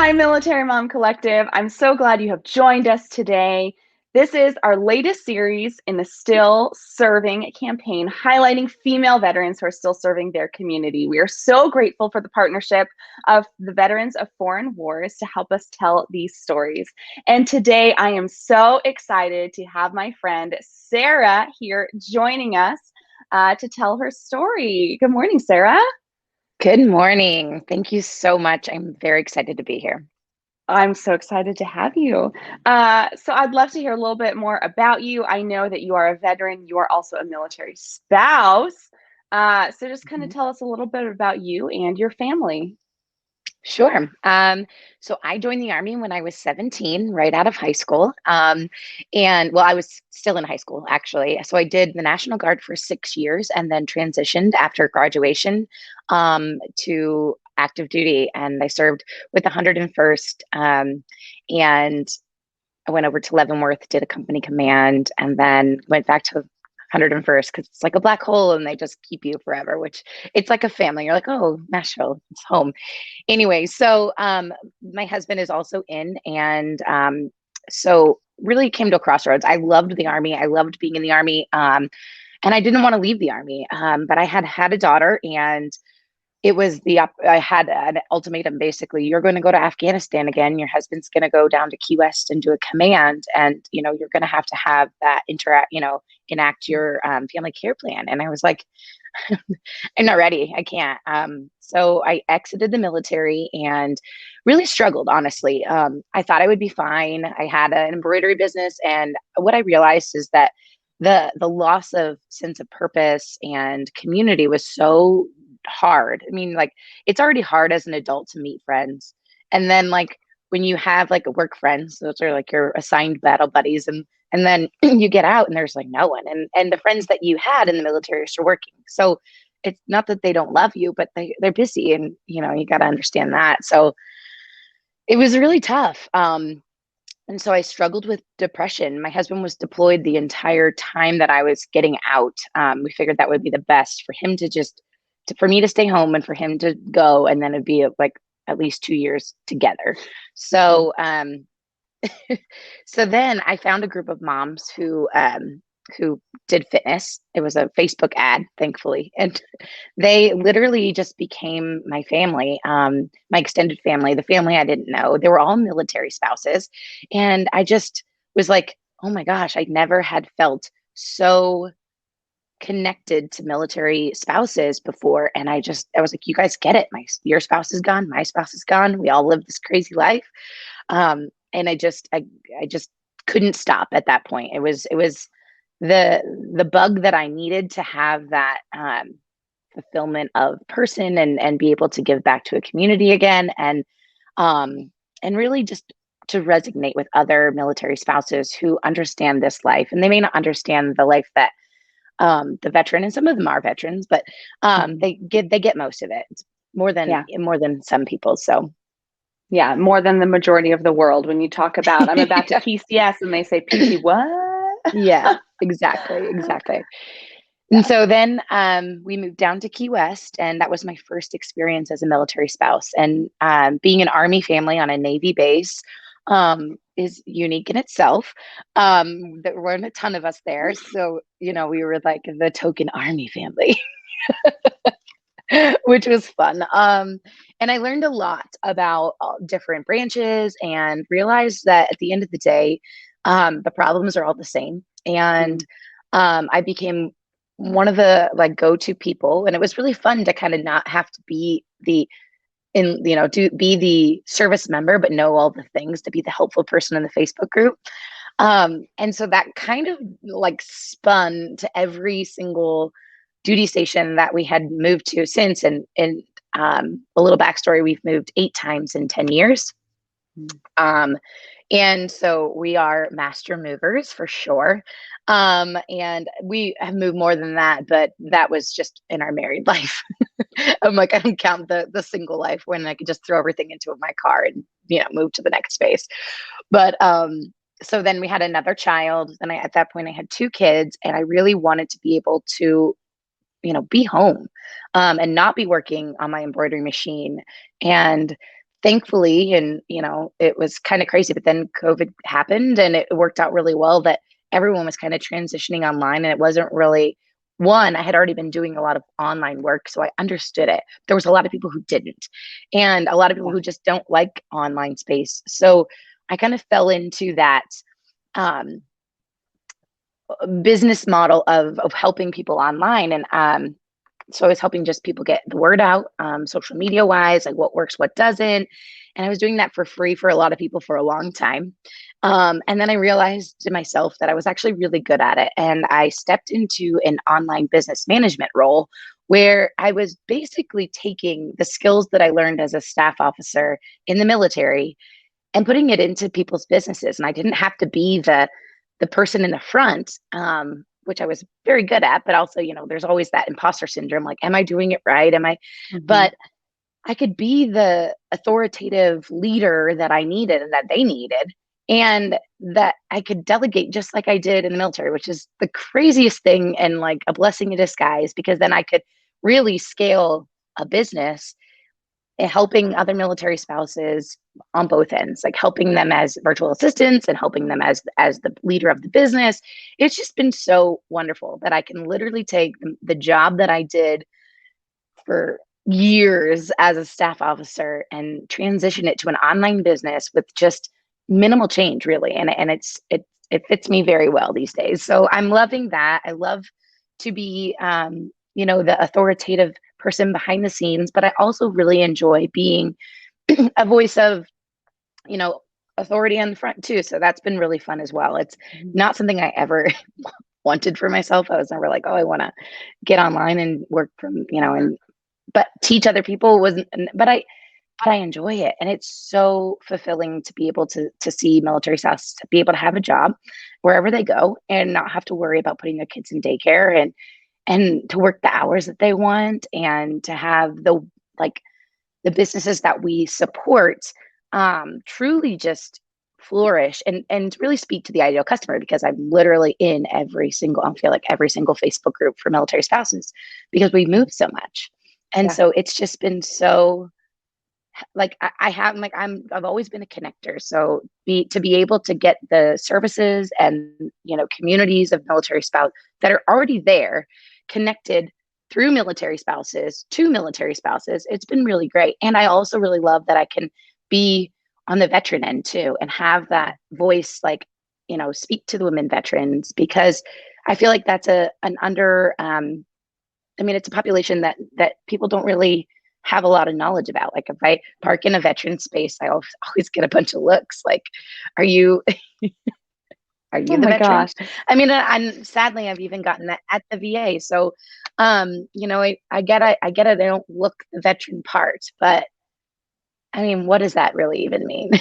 Hi, Military Mom Collective. I'm so glad you have joined us today. This is our latest series in the Still Serving campaign, highlighting female veterans who are still serving their community. We are so grateful for the partnership of the Veterans of Foreign Wars to help us tell these stories. And today I am so excited to have my friend Sarah here joining us to tell her story. Good morning, Sarah. Good morning. Thank you so much. I'm very excited to be here. I'm so excited to have you. So I'd love to hear a little bit more about you. I know that you are a veteran. You are also a military spouse. So just kind of Mhm. tell us a little bit about you and your family. Sure. So I joined the Army when I was 17, right out of high school. And well, I was still in high school, actually. So I did the National Guard for 6 years and then transitioned after graduation to active duty. And I served with the 101st. And I went over to Leavenworth, did a company command, and then went back to 101st because it's like a black hole and they just keep you forever, which it's like a family. You're like, oh, Nashville, it's home. Anyway, so my husband is also in, and so really came to a crossroads. I loved the Army. I loved being in the Army. And I didn't want to leave the Army. But I had had a daughter, and it was I had an ultimatum. Basically, you're going to go to Afghanistan again. Your husband's going to go down to Key West and do a command, and you're going to have that interact, enact your family care plan. And I was like, I'm not ready. I can't. So I exited the military and really struggled, honestly. I thought I would be fine. I had an embroidery business, and what I realized is that the loss of sense of purpose and community was so hard. I mean, like, it's already hard as an adult to meet friends, and then like when you have like work friends, those are like your assigned battle buddies, and then you get out and there's like no one, and the friends that you had in the military are still working. So it's not that they don't love you, but they're busy, and you got to understand that. So it was really tough. And so I struggled with depression. My husband was deployed the entire time that I was getting out. We figured that would be the best for him for me to stay home and for him to go, and then it'd be like at least 2 years together. So so then I found a group of moms who did fitness. It was a Facebook ad, thankfully, and they literally just became my family, my extended family, the family I didn't know. They were all military spouses, and I just was like, oh my gosh, I never had felt so connected to military spouses before. And I was like, you guys get it. Your spouse is gone, my spouse is gone, we all live this crazy life. And I just couldn't stop at that point. It was the bug that I needed to have that fulfillment of person, and be able to give back to a community again, um and really just to resonate with other military spouses who understand this life, and they may not understand the life that the veteran, and some of them are veterans, but Mhm. they get most of it. It's Yeah. more than some people. So Yeah. More than the majority of the world. When you talk about, I'm about to yeah, PCS and they say, PC, what? yeah, exactly. And Yeah. so then we moved down to Key West, and that was my first experience as a military spouse. And being an Army family on a Navy base is unique in itself. There weren't a ton of us there. So, we were like the token Army family, which was fun. And I learned a lot about different branches and realized that at the end of the day, the problems are all the same. And Mm. I became one of the like go-to people, and it was really fun to kind of not have to be to be the service member, but know all the things, to be the helpful person in the Facebook group. And so that kind of like spun to every single duty station that we had moved to since. And a little backstory: we've moved 8 times in 10 years. Mm. Um, and so we are master movers for sure. And we have moved more than that, but that was just in our married life. I'm like, I don't count the single life when I could just throw everything into my car and move to the next space. But so then we had another child. Then at that point I had 2 kids, and I really wanted to be able to be home, and not be working on my embroidery machine. And thankfully, and it was kind of crazy, but then COVID happened and it worked out really well that everyone was kind of transitioning online, and it wasn't really one, I had already been doing a lot of online work, so I understood it. There was a lot of people who didn't, and a lot of people Yeah. who just don't like online space. So I kind of fell into that um, business model of helping people online. And so I was helping just people get the word out, social media wise, like what works, what doesn't. And I was doing that for free for a lot of people for a long time. And then I realized to myself that I was actually really good at it. And I stepped into an online business management role where I was basically taking the skills that I learned as a staff officer in the military and putting it into people's businesses. And I didn't have to be the person in the front, which I was very good at, but also, there's always that imposter syndrome. Like, am I doing it right? Am I, Mhm. but I could be the authoritative leader that I needed and that they needed. And that I could delegate just like I did in the military, which is the craziest thing and like a blessing in disguise, because then I could really scale a business helping other military spouses on both ends, like helping them as virtual assistants and helping them as the leader of the business. It's just been so wonderful that I can literally take the job that I did for years as a staff officer and transition it to an online business with just minimal change, really. And it fits me very well these days. So I'm loving that. I love to be the authoritative person behind the scenes, but I also really enjoy being a voice of, you know, authority on the front too. So that's been really fun as well. It's Mhm. not something I ever wanted for myself. I was never like, oh, I want to get online and work from, and but teach other people wasn't, but I enjoy it. And it's so fulfilling to be able to see military spouse to be able to have a job wherever they go and not have to worry about putting their kids in daycare and to work the hours that they want and to have like the businesses that we support truly just flourish and really speak to the ideal customer, because I'm literally in I feel like every single Facebook group for military spouses because we move so much. And Yeah. so it's just been so like I've always been a connector. So to be able to get the services and communities of military spouse that are already there connected through military spouses to military spouses, it's been really great. And I also really love that I can be on the veteran end too and have that voice, like, speak to the women veterans, because I feel like that's an under I mean, it's a population that people don't really have a lot of knowledge about. Like if I park in a veteran space, I always get a bunch of looks like, "Are you are Oh you the my veteran?" gosh. I mean, and sadly, I've even gotten that at the VA. So, I get it. I get it. They don't look the veteran part, but I mean, what does that really even mean?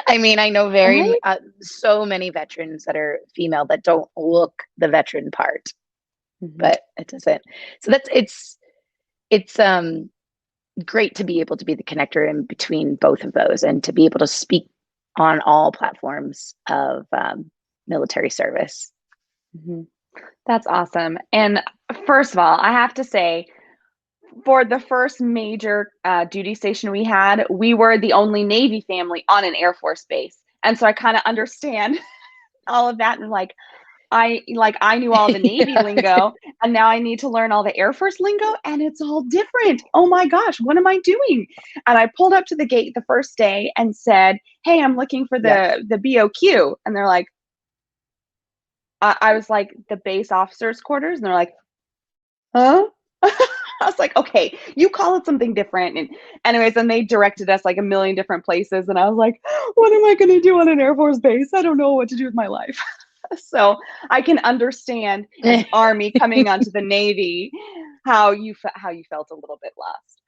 I mean, I know Right? so many veterans that are female that don't look the veteran part, Mhm. but it doesn't. So it's great to be able to be the connector in between both of those and to be able to speak on all platforms of military service. Mhm. That's awesome. And first of all, I have to say, for the first major duty station we had, we were the only Navy family on an Air Force base. And so I kind of understand all of that. And I knew all the Navy Yeah. lingo, and now I need to learn all the Air Force lingo, and it's all different. Oh my gosh, what am I doing? And I pulled up to the gate the first day and said, "Hey, I'm looking for Yes. the BOQ," and they're like, I was like, "The base officers' quarters," and they're like, "Huh?" I was like, "Okay, you call it something different." And anyways, and they directed us like a million different places, and I was like, "What am I going to do on an Air Force base? I don't know what to do with my life." So I can understand as Army coming onto the Navy how you felt a little bit lost.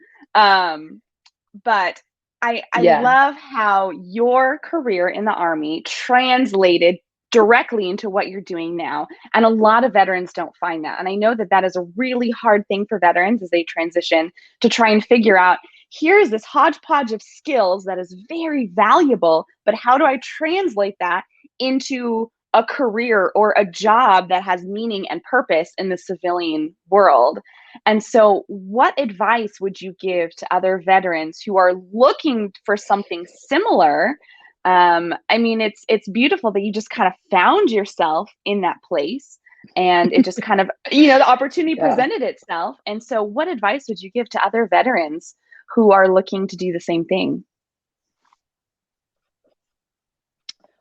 But I Yeah. love how your career in the Army translated directly into what you're doing now. And a lot of veterans don't find that. And I know that that is a really hard thing for veterans as they transition to try and figure out, here's this hodgepodge of skills that is very valuable, but how do I translate that into a career or a job that has meaning and purpose in the civilian world. And so, what advice would you give to other veterans who are looking for something similar? I mean, it's beautiful that you just kind of found yourself in that place, and it just kind of, the opportunity Yeah. presented itself. And so, what advice would you give to other veterans who are looking to do the same thing?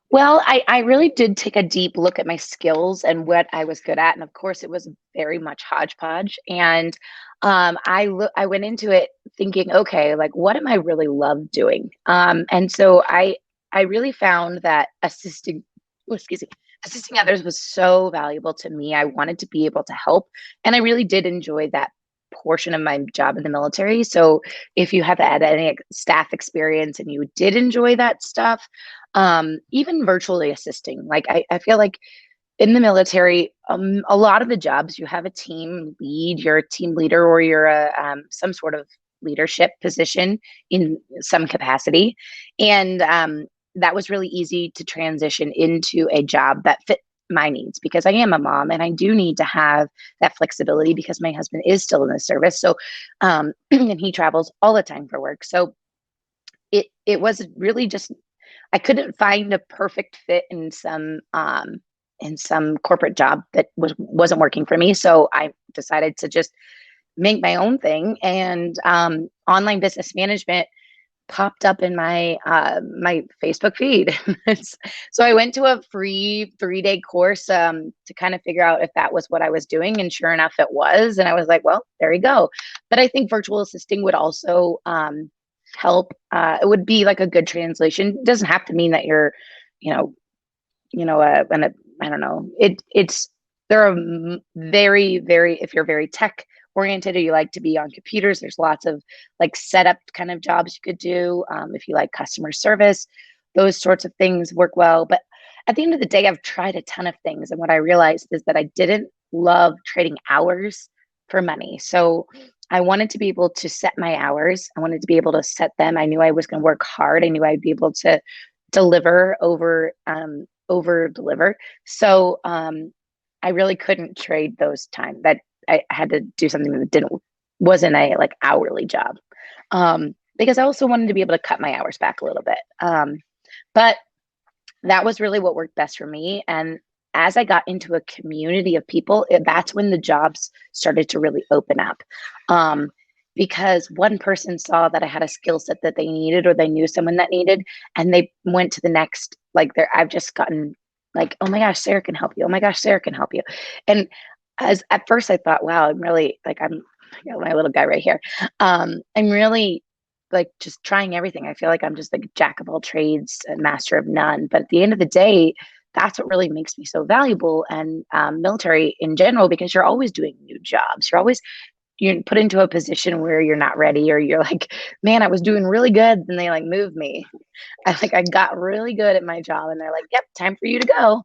Well, I really did take a deep look at my skills and what I was good at. And of course, it was very much hodgepodge. And I went into it thinking, okay, like what am I really love doing? And so I really found that oh, excuse me, assisting others was so valuable to me. I wanted to be able to help, and I really did enjoy that portion of my job in the military. So if you have had any staff experience and you did enjoy that stuff, even virtually assisting, like I feel like in the military, a lot of the jobs you have a team lead, you're a team leader, or you're a some sort of leadership position in some capacity, and that was really easy to transition into a job that fit my needs because I am a mom and I do need to have that flexibility because my husband is still in the service. So, and he travels all the time for work. So it was really just I couldn't find a perfect fit in some corporate job that wasn't working for me. So I decided to just make my own thing, and online business management popped up in my Facebook feed. So I went to a free 3-day course to kind of figure out if that was what I was doing, and sure enough, it was. And I was like, well, there you go. But I think virtual assisting would also help. It would be like a good translation. It doesn't have to mean that you're, you know, I don't know. It's there are very, very, if you're very tech oriented or you like to be on computers, there's lots of like setup kind of jobs you could do. If you like customer service, those sorts of things work well. But at the end of the day, I've tried a ton of things. And what I realized is that I didn't love trading hours for money. So I wanted to be able to set my hours. I wanted to be able to set them. I knew I was going to work hard. I knew I'd be able to deliver over deliver. So I really couldn't trade those time. That I had to do something that wasn't a like hourly job. Because I also wanted to be able to cut my hours back a little bit. But that was really what worked best for me. And as I got into a community of people, that's when the jobs started to really open up. Because one person saw that I had a skill set that they needed, or they knew someone that needed, and they went to the next, like there, I've just gotten like, oh my gosh, Sarah can help you. Oh my gosh, Sarah can help you. And as at first I thought, wow, I'm really like, my little guy right here. I'm really like just trying everything. I feel like I'm just like jack of all trades and master of none. But at the end of the day, that's what really makes me so valuable, and military in general, because you're always doing new jobs. You're put into a position where you're not ready, or you're like, man, I was doing really good, and they like moved me. I got really good at my job, and they're like, yep, time for you to go.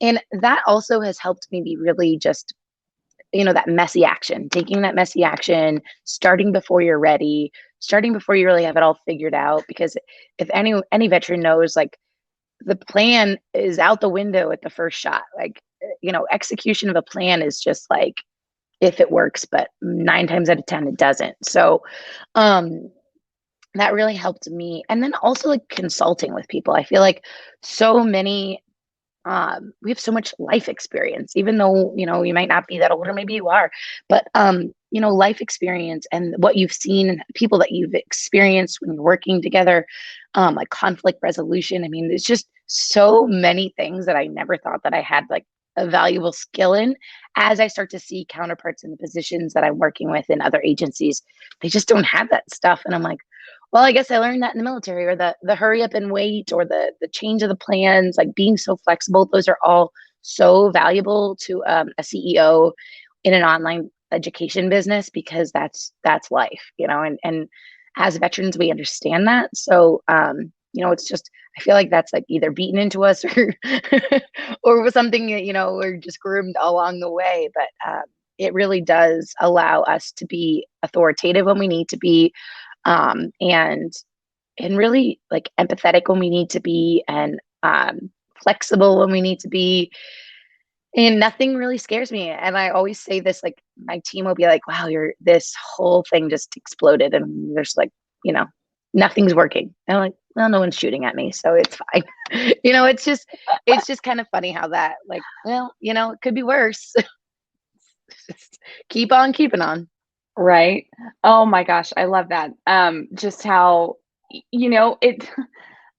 And that also has helped me be really just, that messy action, taking that messy action, starting before you're ready, starting before you really have it all figured out. Because if any veteran knows, like the plan is out the window at the first shot. Like, execution of a plan is just like, if it works, but 9 times out of 10 it doesn't. So um that really helped me. And then also like consulting with people. I feel like so many we have so much life experience, even though you might not be that old, or maybe you are, but life experience and what you've seen and people that you've experienced when you're working together, like conflict resolution. I mean, there's just so many things that I never thought that I had like a valuable skill in. As I start to see counterparts in the positions that I'm working with in other agencies, they just don't have that stuff, and I'm like, well, I guess I learned that in the military, or the hurry up and wait, or the change of the plans, like being so flexible. Those are all so valuable to a CEO in an online education business, because that's life, and as veterans, we understand that. So, it's just, I feel like that's like either beaten into us, or or something that, we're just groomed along the way. But it really does allow us to be authoritative when we need to be, and really like empathetic when we need to be, and flexible when we need to be, and nothing really scares me. And I always say this, like my team will be like, wow, you're this whole thing just exploded. And there's like, you know, nothing's working. And I'm like, well, no one's shooting at me, so it's fine. It's just kind of funny how that, like, well, it could be worse. Just keep on keeping on. Right. Oh my gosh, I love that. Just how, it,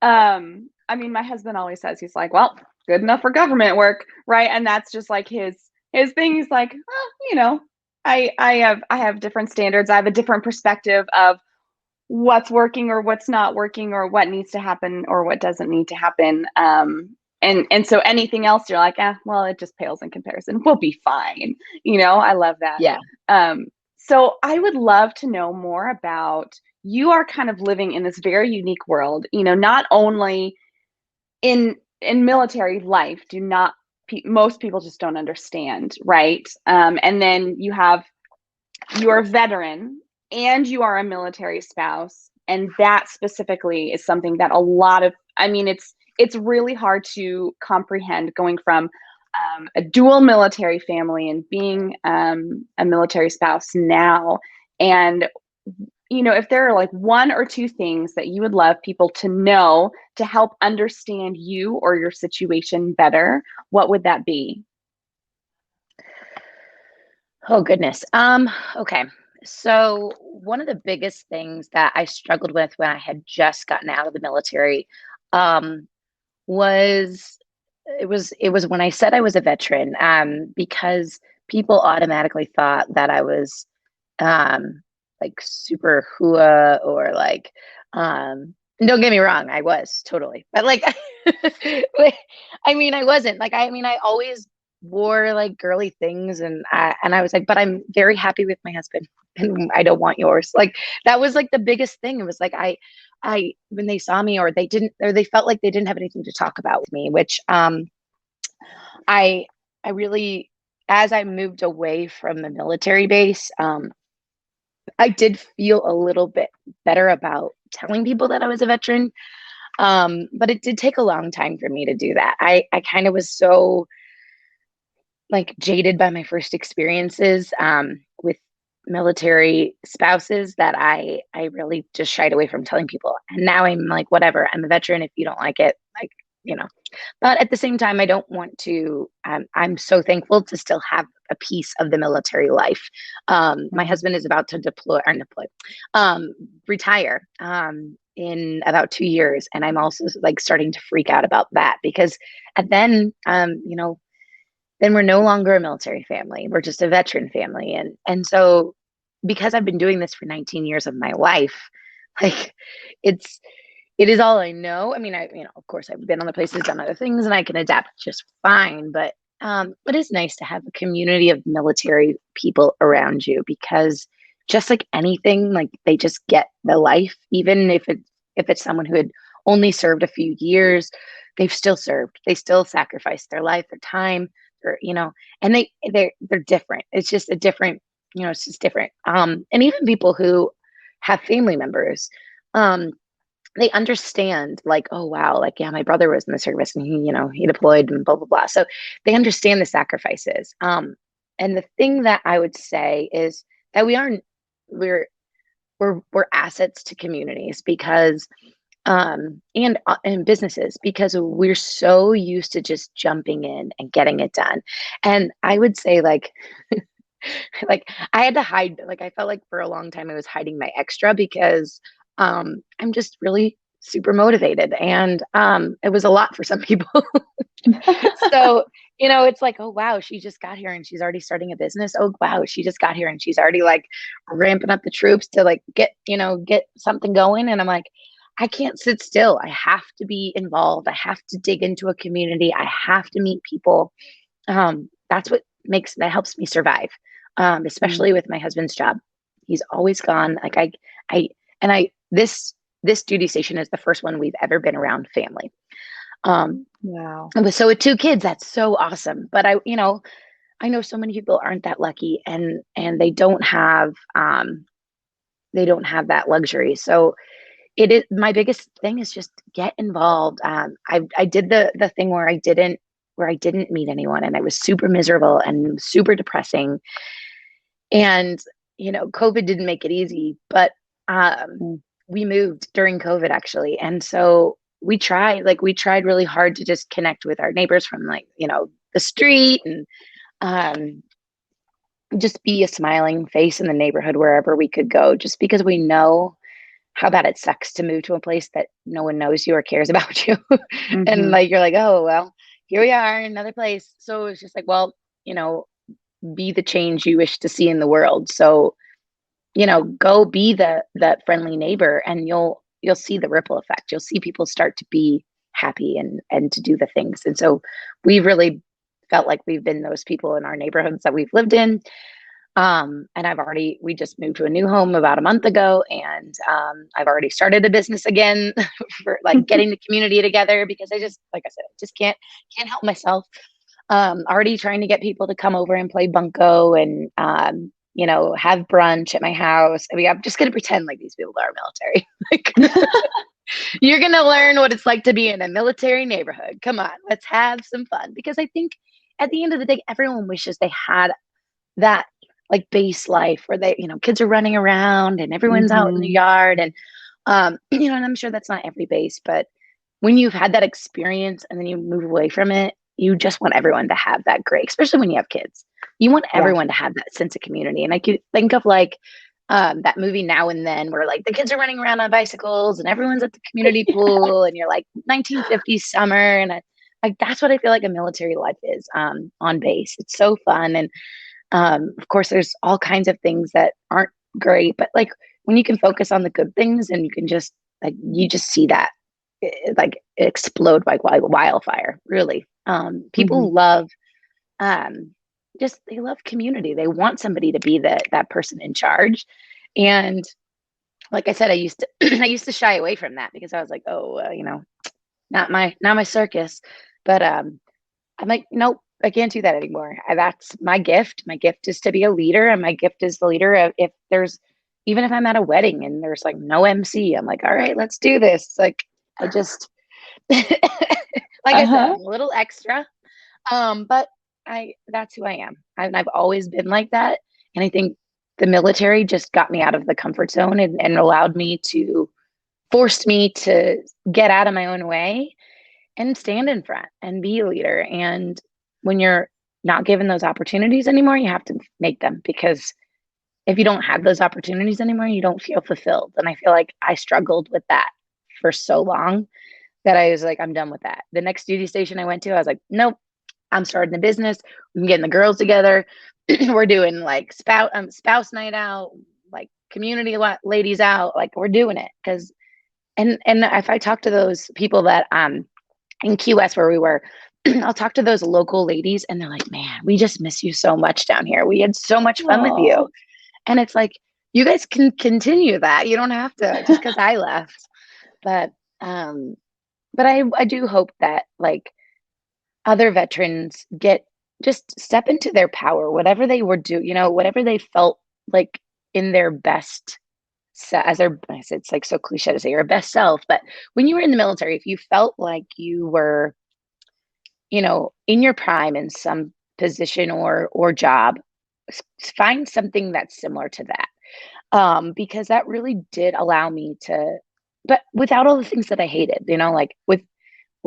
I mean, my husband always says, he's like, well, good enough for government work, right? And that's just like his thing. He's like, oh, I have different standards. I have a different perspective of what's working or what's not working or what needs to happen or what doesn't need to happen. And so anything else, you're like, well, it just pales in comparison. We'll be fine. I love that. Yeah. So I would love to know more about, you are kind of living in this very unique world, not only in military life, most people just don't understand, right? And then you're a veteran and you are a military spouse, and that specifically is something that it's really hard to comprehend, going from a dual military family and being a military spouse now. And if there are like one or two things that you would love people to know to help understand you or your situation better, what would that be? Oh goodness. Okay. So one of the biggest things that I struggled with when I had just gotten out of the military, um, was it was when I said I was a veteran, because people automatically thought that I was, like super hua, or like, don't get me wrong, I was totally, but like, I mean, I wasn't like, I mean, I always wore like girly things, and I was like, but I'm very happy with my husband, and I don't want yours. Like that was like the biggest thing. It was like I when they saw me, or they felt like they didn't have anything to talk about with me, which I I really, as I moved away from the military base, I did feel a little bit better about telling people that I was a veteran. But it did take a long time for me to do that. I kind of was so like jaded by my first experiences, with military spouses, that I really just shied away from telling people. And now I'm like, whatever, I'm a veteran. If you don't like it, like, you know. But at the same time, I don't want to. I'm so thankful to still have a piece of the military life. My husband is about to um, retire, in about 2 years, and I'm also like starting to freak out about that, because and then, then we're no longer a military family. We're just a veteran family. And so, because I've been doing this for 19 years of my life, like it's it is all I know. I mean, of course I've been other places, done other things, and I can adapt just fine. But it is nice to have a community of military people around you, because just like anything, like they just get the life, even if it's someone who had only served a few years, they've still served. They still sacrificed their life, their time, and they're different. It's just a different, it's just different. And even people who have family members, um, they understand, like, oh wow, like, yeah, my brother was in the service, and he deployed, and blah blah blah. So they understand the sacrifices. And the thing that I would say is that we're we're assets to communities, because and businesses, because we're so used to just jumping in and getting it done. And I would say, like, like I had to hide, like I felt like for a long time I was hiding my extra, because I'm just really super motivated, and it was a lot for some people. So, it's like, oh wow, she just got here and she's already starting a business. Oh wow, she just got here and she's already like ramping up the troops to like get something going. And I'm like, I can't sit still. I have to be involved. I have to dig into a community. I have to meet people. That's what that helps me survive. Mm. Especially with my husband's job. He's always gone. Like I and I this duty station is the first one we've ever been around family. Wow. So with two kids, that's so awesome. But I know so many people aren't that lucky, and they don't have that luxury. So it is my biggest thing is just get involved. I did the thing where I didn't meet anyone and I was super miserable and super depressing. And COVID didn't make it easy, but Mm. we moved during COVID actually, and so we tried really hard to just connect with our neighbors from the street and um, just be a smiling face in the neighborhood wherever we could go, just because we know how bad it sucks to move to a place that no one knows you or cares about you. And Mhm. like you're like, oh well, here we are in another place. So it's just like, well, you know, be the change you wish to see in the world. So, go be the friendly neighbor and you'll see the ripple effect. You'll see people start to be happy and to do the things. And so we really felt like we've been those people in our neighborhoods that we've lived in. And we just moved to a new home about a month ago, and I've already started a business again for like getting the community together because like I said, I just can't help myself. Already trying to get people to come over and play bunco and have brunch at my house. I mean, I'm just gonna pretend like these people are military. Like you're gonna learn what it's like to be in a military neighborhood. Come on, let's have some fun because I think at the end of the day, everyone wishes they had that like base life where kids are running around and everyone's out in the Mhm. yard and and I'm sure that's not every base, but when you've had that experience and then you move away from it, you just want everyone to have that great, especially when you have kids. You want Yeah. everyone to have that sense of community. And I could think of like that movie Now and Then, where like the kids are running around on bicycles and everyone's at the community pool, and you're like 1950s summer, and like that's what I feel like a military life is on base. It's so fun, and of course, there's all kinds of things that aren't great, but like when you can focus on the good things and you can just you just see that like explode like wildfire, really. People Mhm. love um, just they love community. They want somebody to be that person in charge. And like I said, I used to I used to shy away from that because I was like, oh, not my circus. But I'm like, nope, I can't do that anymore. That's my gift. My gift is to be a leader, and my gift is the leader of if there's even if I'm at a wedding and there's like no MC, I'm like, all right, let's do this. Like I just like I said, Uh-huh. I'm a little extra. But I that's who I am. I've always been like that. And I think the military just got me out of the comfort zone and allowed me to forced me to get out of my own way and stand in front and be a leader. And when you're not given those opportunities anymore, you have to make them because if you don't have those opportunities anymore, you don't feel fulfilled. And I feel like I struggled with that for so long that I was like, I'm done with that. The next duty station I went to, I was like, nope, I'm starting a business. I'm getting the girls together. We're doing like spouse night out, like community ladies out. Like we're doing it because and if I talk to those people that in Key West where we were, I'll talk to those local ladies and they're like, man, we just miss you so much down here. We had so much fun with you. Oh. And it's like, you guys can continue that. You don't have to just because I left. But um, but I do hope that like other veterans get just step into their power, whatever they were whatever they felt like in their best as their it's like so cliche to say your best self, but when you were in the military, if you felt like you were in your prime in some position or job, find something that's similar to that. Because that really did allow me to, but without all the things that I hated, like with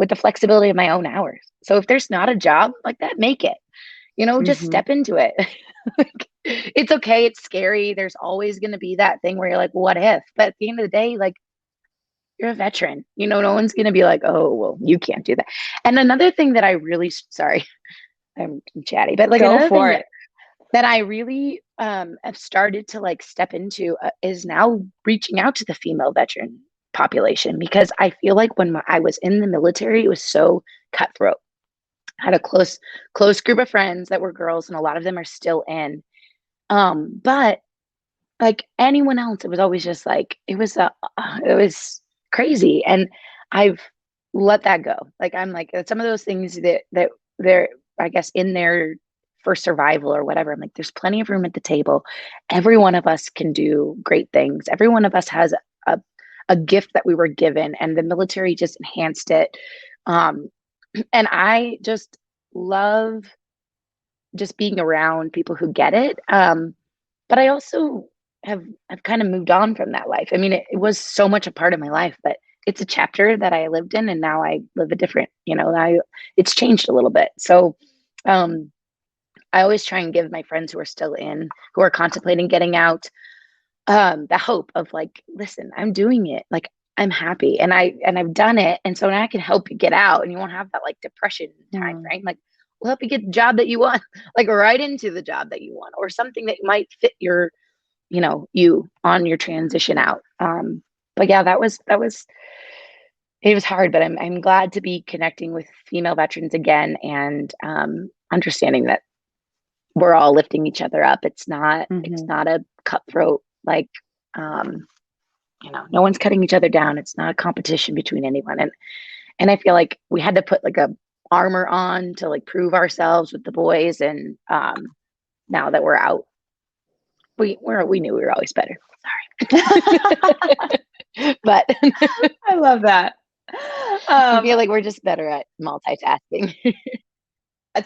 the flexibility of my own hours. So if there's not a job like that, make it, just Mhm. step into it. Like, it's okay. It's scary. There's always going to be that thing where you're like, what if? But at the end of the day, like you're a veteran, no one's going to be like, oh, well, you can't do that. And another thing that I really, sorry, I'm chatty, but like Go another thing for that it. that I really have started to like step into is now reaching out to the female veteran population because I feel like when I was in the military, it was so cutthroat. I had a close group of friends that were girls, and a lot of them are still in. But like anyone else, it was always just like it was crazy, and I've let that go. Like I'm like some of those things that they're I guess in there for survival or whatever. I'm like, there's plenty of room at the table. Every one of us can do great things. Every one of us has a a gift that we were given, and the military just enhanced it. Um, and I just love just being around people who get it. But I also have kind of moved on from that life. I mean, it was so much a part of my life, but it's a chapter that I lived in, and now I live a different, it's changed a little bit. So um, I always try and give my friends who are still in, who are contemplating getting out, the hope of like, listen, I'm doing it. Like, I'm happy, and I've done it. And so now I can help you get out, and you won't have that like depression time Mm. frame. Like, we'll help you get the job that you want, like right into the job that you want, or something that might fit your, you on your transition out. But yeah, it was hard, but I'm glad to be connecting with female veterans again, and understanding that we're all lifting each other up. It's Mhm. not a cutthroat, like, no one's cutting each other down. It's not a competition between anyone. And I feel like we had to put like a armor on to like prove ourselves with the boys. And now that we're out, we knew we were always better. But I love that. I Um, feel like we're just better at multitasking.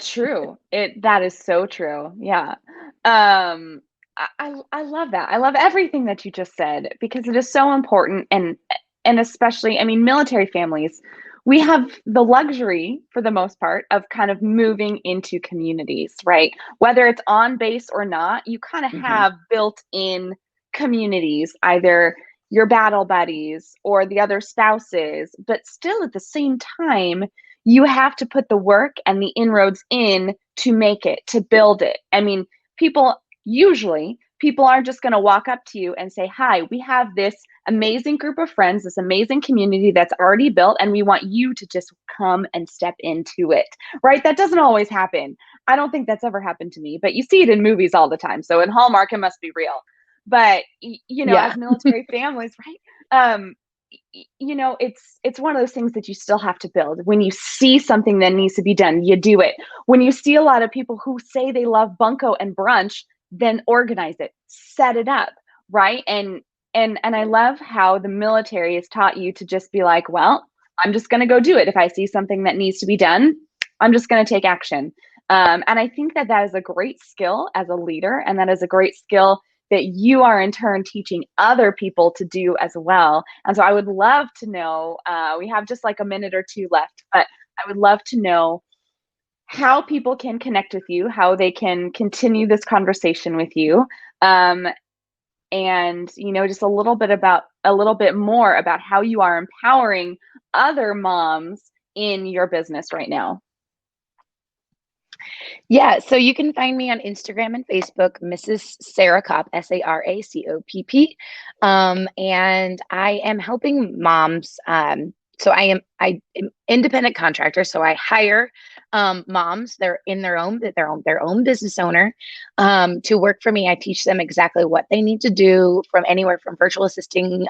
True. That is so true. Yeah. I love that. I love everything that you just said because it is so important, and especially, I mean, military families, we have the luxury for the most part of kind of moving into communities, right? Whether it's on base or not, you kind of Mhm. have built-in communities, either your battle buddies or the other spouses, but still at the same time you have to put the work and the inroads in to make it, to build it. I mean, people aren't just going to walk up to you and say, "Hi, we have this amazing group of friends, this amazing community that's already built, and we want you to just come and step into it." Right? That doesn't always happen. I don't think that's ever happened to me, but you see it in movies all the time. So in Hallmark, it must be real. But as Yeah. military families, right? It's one of those things that you still have to build. When you see something that needs to be done, you do it. When you see a lot of people who say they love bunko and brunch, then organize it, set it up, right? And I love how the military has taught you to just be like, well, I'm just going to go do it. If I see something that needs to be done, I'm just going to take action. And I think that that is a great skill as a leader, and that is a great skill that you are in turn teaching other people to do as well. And so I would love to know, we have just like a minute or two left, but I would love to know how people can connect with you, how they can continue this conversation with you. Um, and just a little bit more about how you are empowering other moms in your business right now. Yeah, so you can find me on Instagram and Facebook, Mrs. Sarah Kopp, SARACOPP. And I am helping moms. So I am independent contractor. So I hire moms. They're in their own business owner, to work for me. I teach them exactly what they need to do, from anywhere from virtual assisting,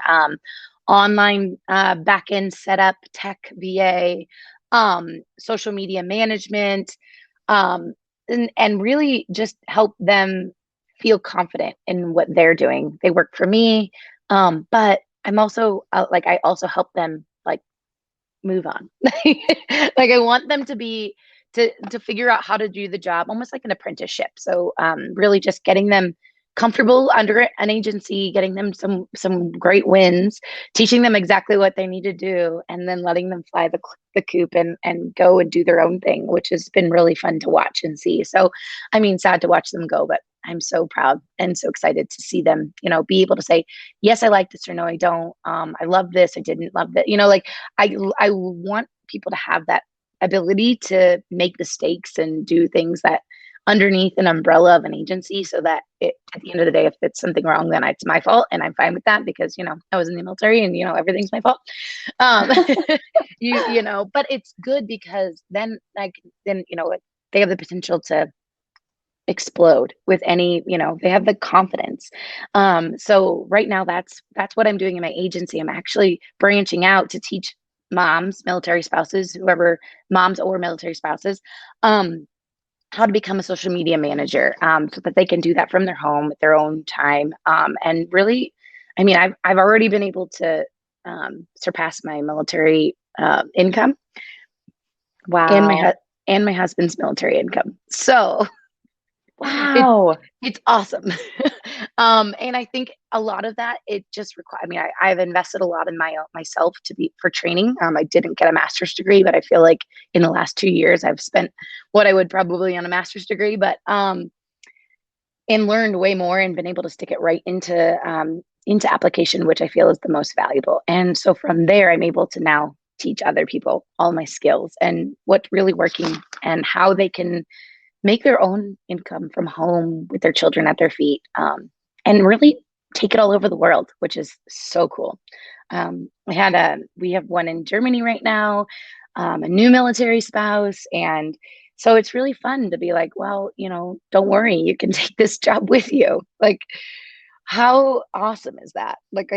online back end setup, tech VA, social media management, um, and really just help them feel confident in what they're doing. They work for me, but I'm also like, I also help them like move on. Like, I want them to figure out how to do the job, almost like an apprenticeship. So really just getting them comfortable under an agency, getting them some great wins, teaching them exactly what they need to do, and then letting them fly the coop and go and do their own thing, which has been really fun to watch and see. So I mean, sad to watch them go, but I'm so proud and so excited to see them, be able to say, yes, I like this, or no, I don't. I love this. I didn't love that. Like, I want people to have that ability to make mistakes and do things that underneath an umbrella of an agency, so that at the end of the day, if it's something wrong, then it's my fault, and I'm fine with that, because I was in the military, and everything's my fault. um but it's good, because then, like, they have the potential to explode with any, they have the confidence. So right now, that's what I'm doing in my agency. I'm actually branching out to teach moms, military spouses, whoever, moms or military spouses, how to become a social media manager, so that they can do that from their home at their own time. And really, I mean, I've already been able to surpass my military income and Wow. and my husband's military income. So it Wow. it's awesome. And I think a lot of that, it just requires, I mean, I've invested a lot in myself to be for training. I didn't get a master's degree, but I feel like in the last 2 years, I've spent what I would probably on a master's degree, but, and learned way more and been able to stick it right into application, which I feel is the most valuable. And so from there, I'm able to now teach other people all my skills and what's really working and how they can make their own income from home with their children at their feet, and really take it all over the world, which is so cool. We have one in Germany right now, a new military spouse, and so it's really fun to be like, well, don't worry, you can take this job with you. Like, how awesome is that? Like,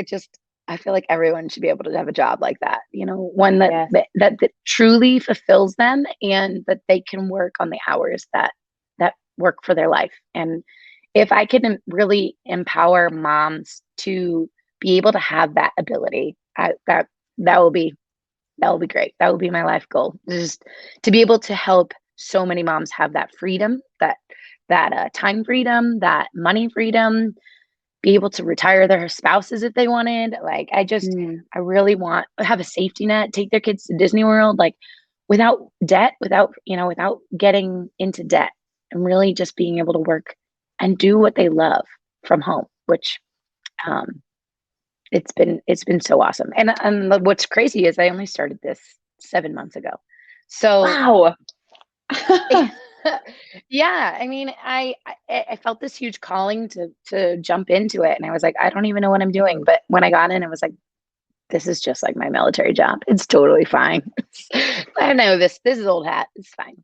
I feel like everyone should be able to have a job like that, one that, Yes. that truly fulfills them and that they can work on the hours that work for their life. And if I can really empower moms to be able to have that ability, that will be great. That will be my life goal. Just to be able to help so many moms have that freedom, that time freedom, that money freedom, be able to retire their spouses if they wanted. Like, Mm. I really want to have a safety net, take their kids to Disney World, like without debt, without getting into debt, and really just being able to work and do what they love from home, which, um, it's been so awesome. And what's crazy is I only started this 7 months ago. So Wow. yeah, I mean, I felt this huge calling to jump into it, and I was like, I don't even know what I'm doing. But when I got in, I was like, this is just like my military job. It's totally fine. I know this is old hat. It's fine.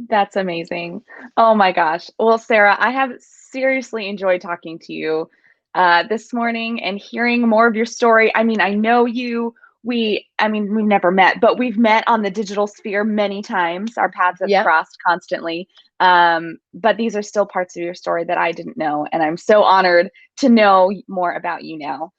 That's amazing. Oh my gosh. Well, Sarah, I have seriously enjoyed talking to you this morning and hearing more of your story. I mean, I know you. We've never met, but we've met on the digital sphere many times. Our paths have Yep. crossed constantly. But these are still parts of your story that I didn't know. And I'm so honored to know more about you now.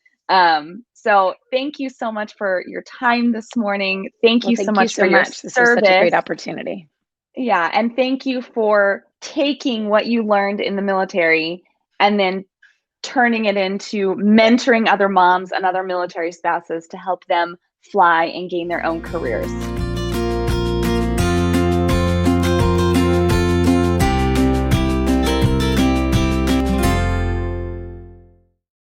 So thank you so much for your time this morning. Thank Well, you so thank you much so for your much. This was such a great service. opportunity. Yeah, and thank you for taking what you learned in the military and then turning it into mentoring other moms and other military spouses to help them fly and gain their own careers.